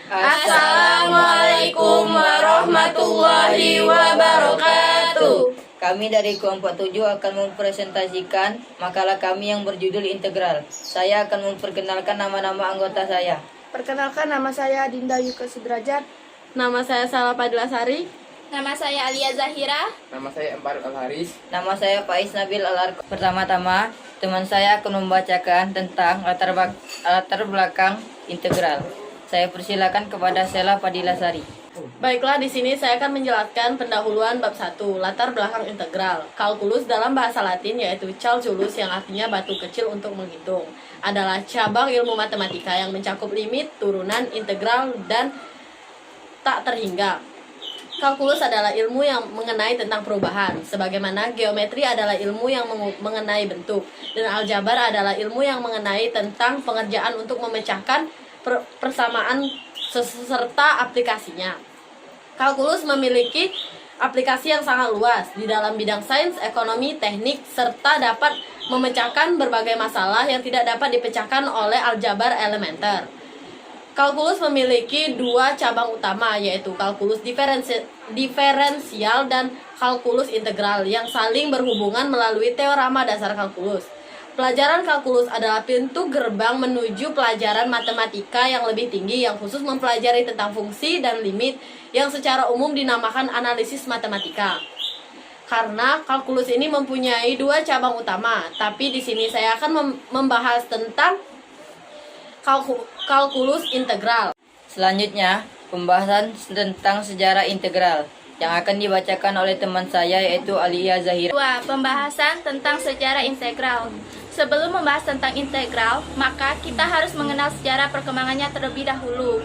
Assalamualaikum warahmatullahi wabarakatuh. Kami dari kelompok 7 akan mempresentasikan makalah kami yang berjudul Integral. Saya akan memperkenalkan nama-nama anggota saya. Perkenalkan, nama saya Dinda Yuka Sudrajat. Nama saya Salwa Padlasari. Nama saya Alia Zahira. Nama saya Emparuk Al-Haris. Nama saya Faiz Nabil Al-Arq. Pertama-tama, teman saya akan membacakan tentang latar belakang integral. Saya persilakan kepada Sela Padilasari. Baiklah, di sini saya akan menjelaskan pendahuluan bab 1, latar belakang integral. Kalkulus dalam bahasa Latin yaitu calculus yang artinya batu kecil untuk menghitung. Adalah cabang ilmu matematika yang mencakup limit, turunan, integral, dan tak terhingga. Kalkulus adalah ilmu yang mengenai tentang perubahan, sebagaimana geometri adalah ilmu yang mengenai bentuk, dan aljabar adalah ilmu yang mengenai tentang pengerjaan untuk memecahkan persamaan serta aplikasinya. Kalkulus memiliki aplikasi yang sangat luas di dalam bidang sains, ekonomi, teknik, serta dapat memecahkan berbagai masalah yang tidak dapat dipecahkan oleh aljabar elementer. Kalkulus memiliki dua cabang utama, yaitu kalkulus diferensial dan kalkulus integral yang saling berhubungan melalui teorema dasar kalkulus. Pelajaran kalkulus adalah pintu gerbang menuju pelajaran matematika yang lebih tinggi yang khusus mempelajari tentang fungsi dan limit yang secara umum dinamakan analisis matematika. Karena kalkulus ini mempunyai dua cabang utama, tapi di sini saya akan membahas tentang kalkulus integral. Selanjutnya, pembahasan tentang sejarah integral yang akan dibacakan oleh teman saya yaitu Alia Zahira. 2. Pembahasan tentang sejarah integral. Sebelum membahas tentang integral, maka kita harus mengenal sejarah perkembangannya terlebih dahulu.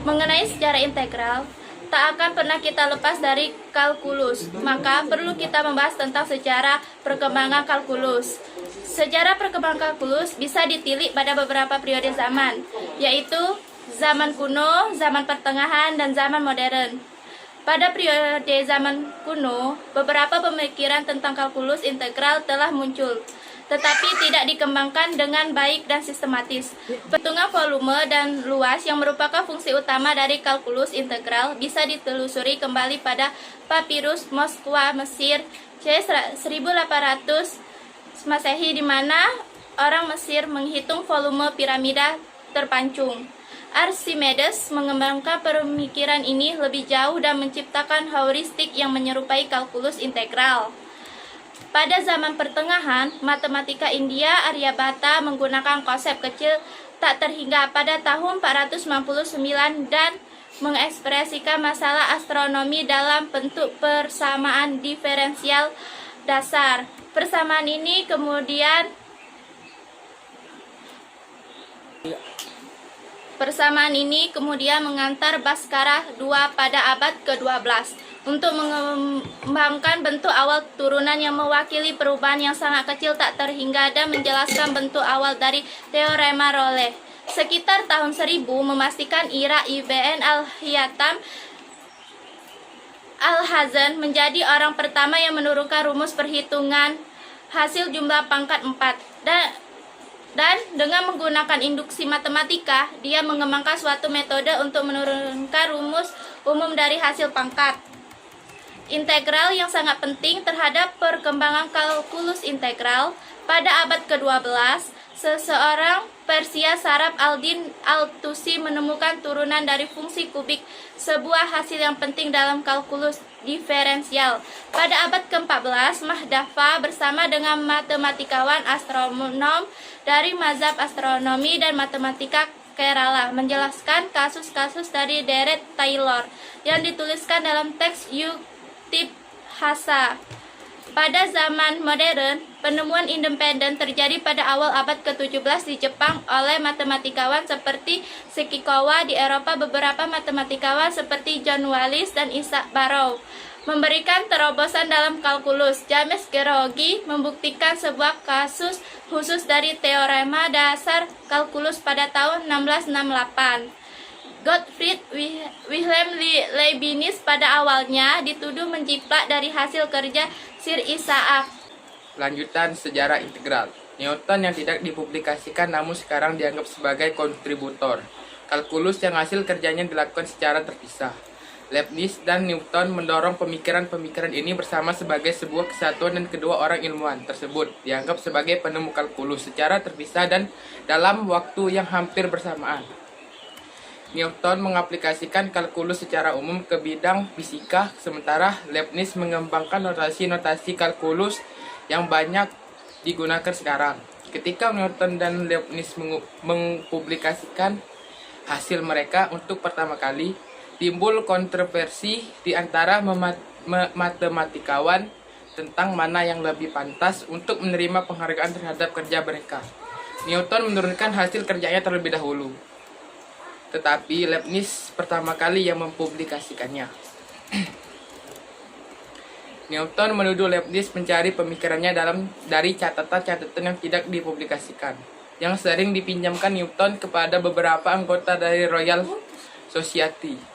Mengenai sejarah integral, tak akan pernah kita lepas dari kalkulus, maka perlu kita membahas tentang sejarah perkembangan kalkulus. Sejarah perkembangan kalkulus bisa ditilik pada beberapa periode zaman, yaitu zaman kuno, zaman pertengahan, dan zaman modern. Pada periode zaman kuno, beberapa pemikiran tentang kalkulus integral telah muncul, tetapi tidak dikembangkan dengan baik dan sistematis. Perhitungan volume dan luas yang merupakan fungsi utama dari kalkulus integral bisa ditelusuri kembali pada papirus Moskwa, Mesir, C1800 Masehi, di mana orang Mesir menghitung volume piramida terpancung. Archimedes mengembangkan pemikiran ini lebih jauh dan menciptakan heuristik yang menyerupai kalkulus integral. Pada zaman pertengahan, matematika India Aryabhata menggunakan konsep kecil tak terhingga pada tahun 499 dan mengekspresikan masalah astronomi dalam bentuk persamaan diferensial dasar. Persamaan ini kemudian mengantar Bhaskara II pada abad ke-12 untuk mengembangkan bentuk awal turunan yang mewakili perubahan yang sangat kecil tak terhingga dan menjelaskan bentuk awal dari teorema Rayleigh. Sekitar tahun 1000 memastikan Ira Ibn Al-Haytham Al-Hazan menjadi orang pertama yang menurunkan rumus perhitungan hasil jumlah pangkat 4 dan dengan menggunakan induksi matematika, dia mengembangkan suatu metode untuk menurunkan rumus umum dari hasil pangkat. Integral yang sangat penting terhadap perkembangan kalkulus integral. Pada abad ke-12, seseorang Persia Saraf al-Din al-Tusi menemukan turunan dari fungsi kubik, sebuah hasil yang penting dalam kalkulus diferensial. Pada abad ke-14, Mahdafa bersama dengan matematikawan astronom dari mazhab astronomi dan matematika Kerala menjelaskan kasus-kasus dari Deret Taylor yang dituliskan dalam teks Yuktip Hasa. Pada zaman modern, penemuan independen terjadi pada awal abad ke-17 di Jepang oleh matematikawan seperti Sekikawa. Di Eropa, beberapa matematikawan seperti John Wallis dan Isaac Barrow memberikan terobosan dalam kalkulus. James Gerogi membuktikan sebuah kasus khusus dari teorema dasar kalkulus pada tahun 1668. Gottfried Wilhelm Leibniz pada awalnya dituduh menjiplak dari hasil kerja Sir Isaac. Lanjutan sejarah integral. Newton yang tidak dipublikasikan namun sekarang dianggap sebagai kontributor. kalkulus yang hasil kerjanya dilakukan secara terpisah. Leibniz dan Newton mendorong pemikiran-pemikiran ini bersama sebagai sebuah kesatuan, dan kedua orang ilmuwan tersebut dianggap sebagai penemu kalkulus secara terpisah dan dalam waktu yang hampir bersamaan. Newton mengaplikasikan kalkulus secara umum ke bidang fisika, sementara Leibniz mengembangkan notasi-notasi kalkulus yang banyak digunakan sekarang. Ketika Newton dan Leibniz mempublikasikan hasil mereka untuk pertama kali, timbul kontroversi di antara matematikawan tentang mana yang lebih pantas untuk menerima penghargaan terhadap kerja mereka. Newton menurunkan hasil kerjanya terlebih dahulu, tetapi Leibniz pertama kali yang mempublikasikannya. Newton menuduh Leibniz mencari pemikirannya dari catatan-catatan yang tidak dipublikasikan, yang sering dipinjamkan Newton kepada beberapa anggota dari Royal Society.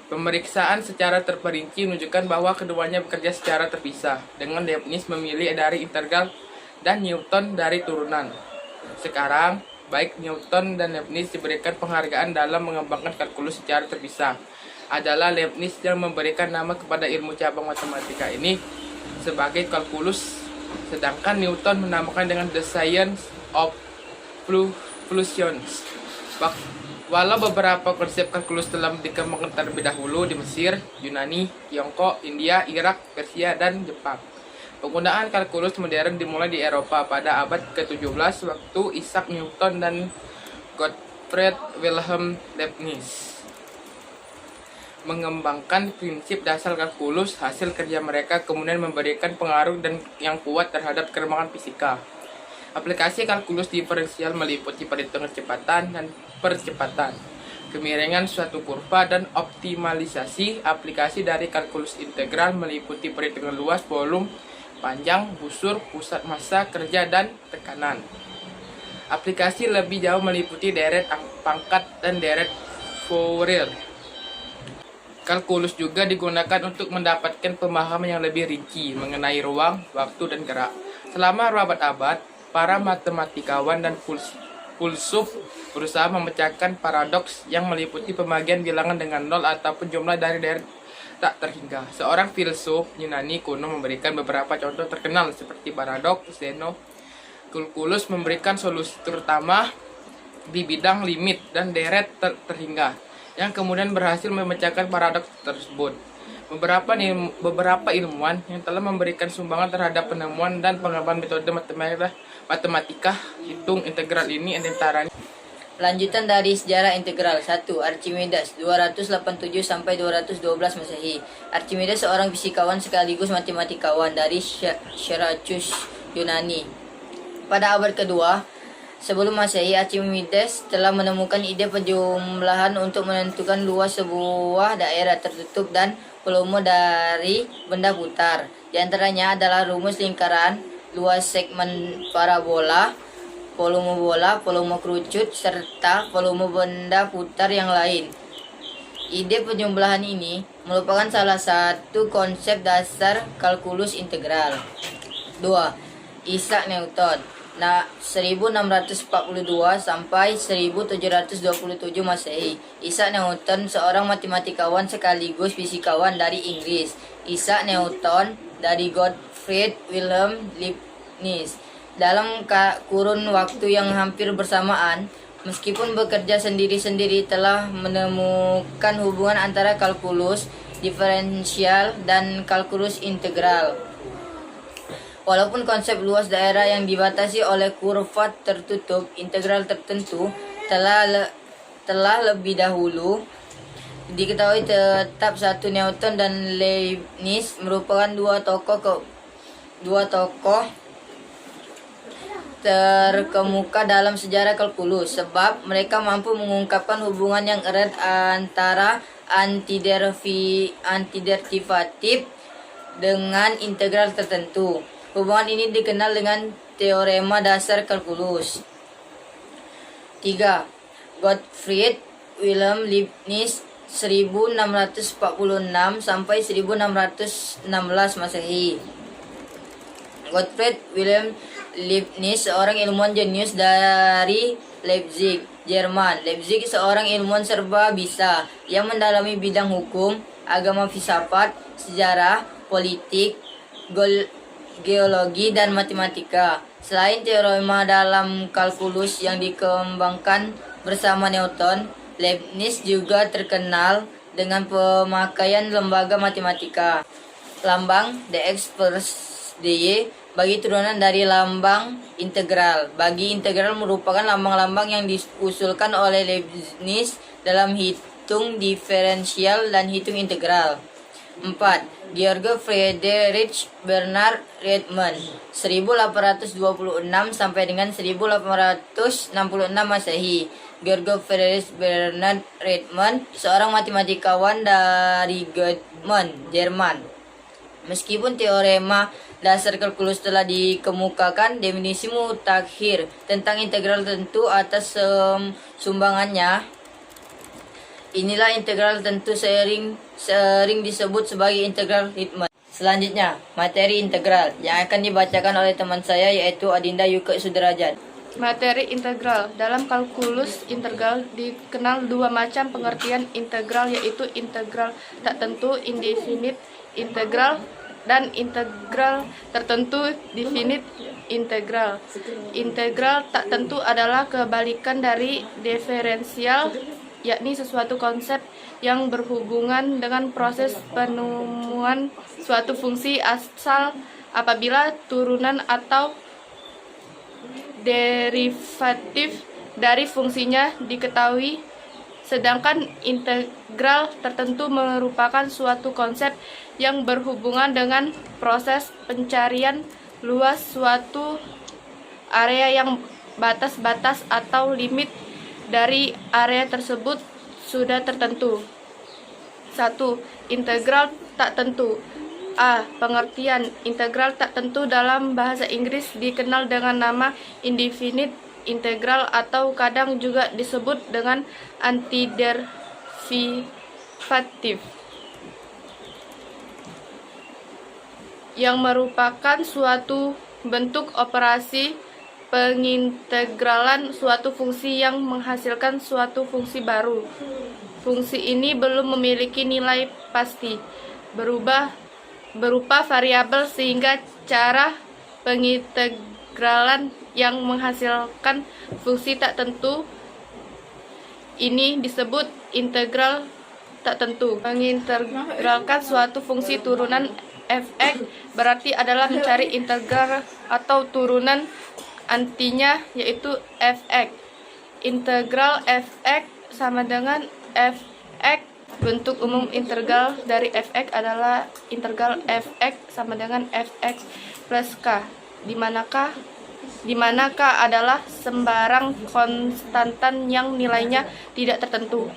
Pemeriksaan secara terperinci menunjukkan bahwa keduanya bekerja secara terpisah, dengan Leibniz memilih dari integral dan Newton dari turunan. Sekarang, baik Newton dan Leibniz diberikan penghargaan dalam mengembangkan kalkulus secara terpisah. Adalah Leibniz yang memberikan nama kepada ilmu cabang matematika ini sebagai kalkulus, sedangkan Newton menamakan dengan The Science of Fluxions. Walau beberapa konsep kalkulus telah dikembangkan terlebih dahulu di Mesir, Yunani, Tiongkok, India, Irak, Persia, dan Jepang, penggunaan kalkulus modern dimulai di Eropa pada abad ke-17 waktu Isaac Newton dan Gottfried Wilhelm Leibniz mengembangkan prinsip dasar kalkulus. Hasil kerja mereka kemudian memberikan pengaruh yang kuat terhadap perkembangan fisika. Aplikasi kalkulus diferensial meliputi perhitungan kecepatan dan percepatan, kemiringan suatu kurva, dan optimalisasi. Aplikasi dari kalkulus integral meliputi perhitungan luas, volume, panjang, busur, pusat massa, kerja, dan tekanan. Aplikasi lebih jauh meliputi deret pangkat dan deret Fourier. Kalkulus juga digunakan untuk mendapatkan pemahaman yang lebih rinci mengenai ruang, waktu, dan gerak. Selama berabad-abad, para matematikawan dan filsuf berusaha memecahkan paradoks yang meliputi pembagian bilangan dengan nol ataupun jumlah dari deret tak terhingga. Seorang filsuf Yunani kuno memberikan beberapa contoh terkenal seperti paradoks Zeno. Kalkulus memberikan solusi terutama di bidang limit dan deret terhingga, yang kemudian berhasil memecahkan paradoks tersebut. Beberapa ilmuwan yang telah memberikan sumbangan terhadap penemuan dan pengembangan metode matematika hitung integral ini antaranya. Lanjutan dari sejarah integral. 1. Archimedes 287 sampai 212 Masehi. Archimedes seorang fisikawan sekaligus matematikawan dari Syracuse, Yunani. Pada abad kedua sebelum Masehi, Archimedes telah menemukan ide penjumlahan untuk menentukan luas sebuah daerah tertutup dan volume dari benda putar. Di antaranya adalah rumus lingkaran, luas segmen parabola, volume bola, volume kerucut, serta volume benda putar yang lain. Ide penjumlahan ini merupakan salah satu konsep dasar kalkulus integral. 2. Isaac Newton 1642 sampai 1727 Masehi. Isaac Newton seorang matematikawan sekaligus fisikawan dari Inggris. Isaac Newton dari Gottfried Wilhelm Leibniz. Dalam kurun waktu yang hampir bersamaan, meskipun bekerja sendiri-sendiri, telah menemukan hubungan antara kalkulus diferensial dan kalkulus integral. Walaupun konsep luas daerah yang dibatasi oleh kurva tertutup integral tertentu telah lebih dahulu diketahui, tetap satu Newton dan Leibniz merupakan dua tokoh terkemuka dalam sejarah kalkulus, sebab mereka mampu mengungkapkan hubungan yang erat antara antiderivatif dengan integral tertentu. Hubungan ini dikenal dengan teorema dasar kalkulus. 3. Gottfried Wilhelm Leibniz 1646 sampai 1616 Masehi. Gottfried Wilhelm Leibniz, seorang ilmuwan jenius dari Leipzig, Jerman. Leipzig seorang ilmuwan serba bisa yang mendalami bidang hukum, agama, filsafat, sejarah, politik, geologi, dan matematika. Selain teorema dalam kalkulus yang dikembangkan bersama Newton, Leibniz juga terkenal dengan pemakaian lembaga matematika. Lambang dx plus dy bagi turunan dari lambang integral. Bagi integral merupakan lambang-lambang yang diusulkan oleh Leibniz dalam hitung diferensial dan hitung integral. 4. Georg Friedrich Bernhard Riemann 1826 sampai dengan 1866 Masehi. Georg Friedrich Bernhard Riemann seorang matematikawan dari Göttingen, Jerman. Meskipun teorema dasar kalkulus telah dikemukakan, definisi mutakhir tentang integral tentu atas sumbangannya. Inilah integral tentu sering disebut sebagai integral Riemann. Selanjutnya, materi integral yang akan dibacakan oleh teman saya yaitu Adinda Yuka Sudrajat. Materi integral. Dalam kalkulus integral dikenal dua macam pengertian integral, yaitu integral tak tentu indefinite integral dan integral tertentu definite integral. Integral tak tentu adalah kebalikan dari diferensial, yakni sesuatu konsep yang berhubungan dengan proses penemuan suatu fungsi asal apabila turunan atau derivatif dari fungsinya diketahui, sedangkan integral tertentu merupakan suatu konsep yang berhubungan dengan proses pencarian luas suatu area yang batas-batas atau limit dari area tersebut sudah tertentu. 1. Integral tak tentu. A. Pengertian integral tak tentu dalam bahasa Inggris dikenal dengan nama indefinite integral atau kadang juga disebut dengan antiderivatif, yang merupakan suatu bentuk operasi pengintegralan suatu fungsi yang menghasilkan suatu fungsi baru. Fungsi ini belum memiliki nilai pasti, berupa variabel, sehingga cara pengintegralan yang menghasilkan fungsi tak tentu ini disebut integral tak tentu. Mengintegralkan suatu fungsi turunan f(x) berarti adalah mencari integral atau turunan antinya, yaitu f(x). Integral f(x) sama dengan f(x). Bentuk umum integral dari f(x) adalah integral f(x) sama dengan f(x plus k, di mana k adalah sembarang konstantan yang nilainya tidak tertentu.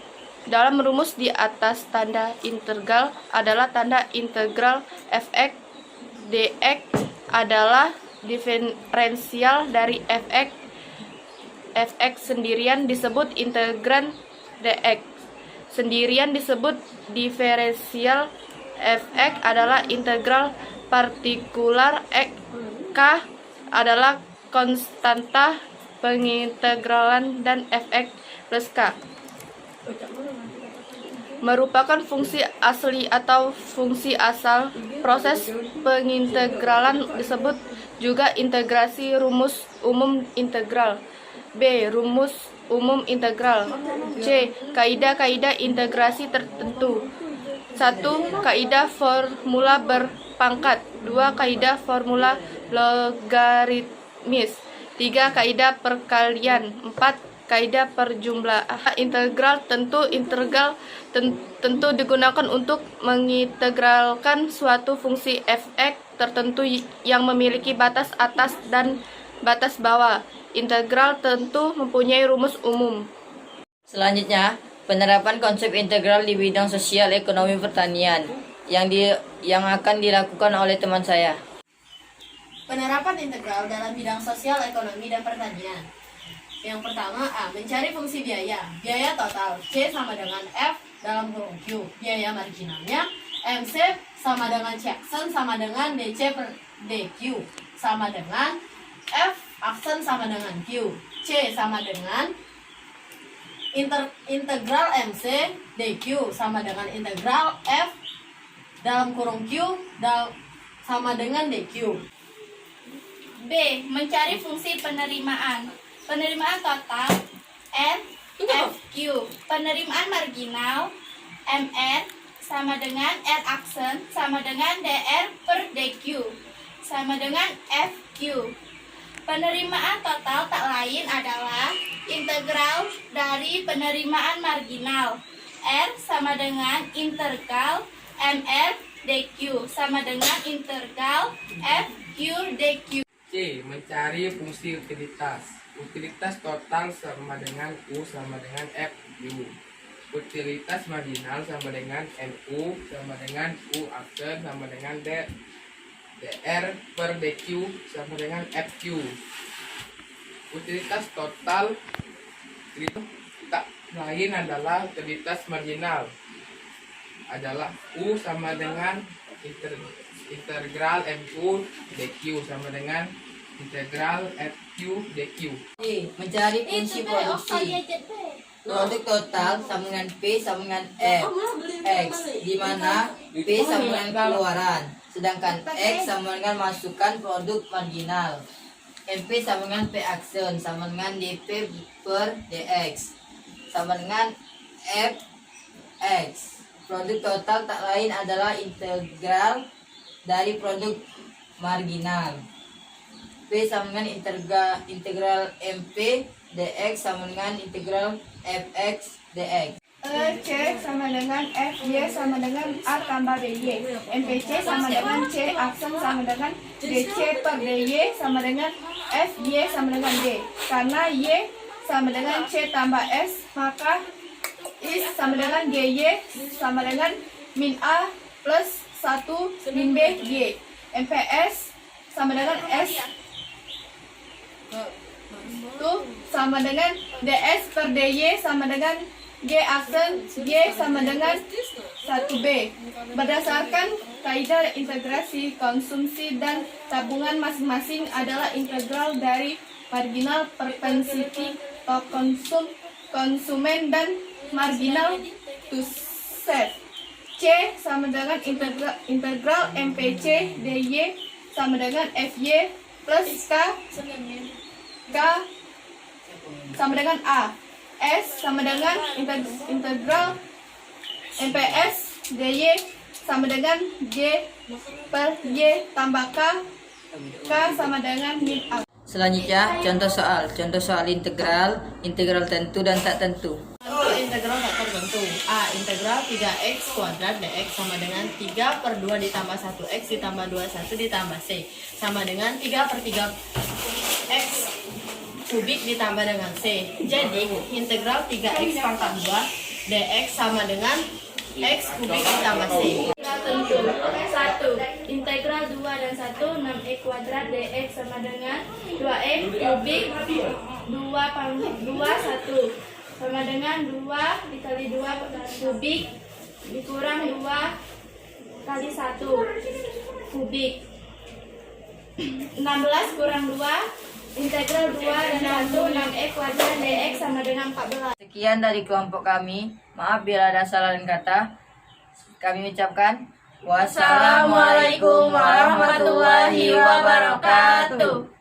Dalam rumus di atas, tanda integral adalah tanda integral f(x). dx adalah diferensial dari f(x). f(x) sendirian disebut integran dx. Sendirian disebut diferensial. f(x) adalah integral partikular x. K adalah konstanta pengintegralan, dan f(x) plus k merupakan fungsi asli atau fungsi asal. Proses pengintegralan disebut juga integrasi rumus umum integral. B. Rumus umum integral. C. Kaidah-kaidah integrasi tertentu. 1. Kaidah formula berpangkat. 2. Kaidah formula logaritmis. 3. Kaidah perkalian. 4. Kaidah perjumlahan. Integral tentu. Integral tentu digunakan untuk mengintegralkan suatu fungsi f(x) tertentu yang memiliki batas atas dan batas bawah. Integral tentu mempunyai rumus umum. Selanjutnya, penerapan konsep integral di bidang sosial, ekonomi, pertanian yang akan dilakukan oleh teman saya. Penerapan integral dalam bidang sosial, ekonomi, dan pertanian. Yang pertama, A. Mencari fungsi biaya. Biaya total C sama dengan F dalam kurung Q. Biaya marginalnya MC sama dengan C aksen sama dengan DC per DQ sama dengan F aksen sama dengan Q. C sama dengan integral MC DQ sama dengan integral F dalam kurung Q sama dengan DQ. B. Mencari fungsi penerimaan. Penerimaan total N FQ. Penerimaan marginal MR sama dengan R aksen sama dengan DR per DQ sama dengan FQ. Penerimaan total tak lain adalah integral dari penerimaan marginal R sama dengan integral MR DQ sama dengan integral FQ DQ. C. Mencari fungsi utilitas. Utilitas total sama dengan U sama dengan FU. Utilitas marginal sama dengan NU sama dengan U aksen sama dengan DR per DQ sama dengan FQ. Utilitas total itu tak lain adalah utilitas marginal adalah U sama dengan integral MU DQ sama dengan integral FQ DQ. D. Mencari fungsi produksi. Produk total sama dengan P sama dengan X, di mana P sama dengan keluaran, sedangkan X sama dengan masukan produk marginal. MP sama dengan P aksen sama dengan DP per DX sama dengan FX. Produk total tak lain adalah integral dari produk marginal. P sama dengan integral MP dx sama dengan integral fx dx. C sama dengan F, Y sama dengan A tambah DY. MPC sama dengan C aksen sama dengan DC per DY sama dengan F, Y sama dengan D. Karena Y sama dengan C tambah S, maka I sama dengan GY sama dengan min A plus 1 min B Y. MPS sama dengan S itu sama dengan DS per DY sama dengan G aksen Y sama dengan 1B. Berdasarkan kaidah integrasi konsumsi dan tabungan masing-masing adalah integral dari marginal propensity to konsumen dan marginal to save. C sama dengan integral MPC DY sama dengan FY plus K sama dengan A. S sama dengan integral MPS DY sama dengan G per Y tambah K sama dengan min A. Selanjutnya contoh soal integral tentu dan tak tentu. Integral tak tertentu. A. Integral 3x kuadrat dx sama dengan 3 per 2 ditambah 1x ditambah 21 ditambah c sama dengan 3 per 3x kubik ditambah dengan c. Jadi integral 3x pangkat 2 dx sama dengan x kubik ditambah c. Tentu. 1. Integral 2 dan 1 6e kuadrat dx sama dengan 2e kubik 2 1 sama dengan 2 dikali 2 kubik dikurang 2 kali 1 kubik. 16 kurang 2 integral 2 dan 1 6e kuadrat dx sama dengan 14. Sekian dari kelompok kami. Maaf bila ada salah dan kata. Kami ucapkan wassalamualaikum warahmatullahi wabarakatuh.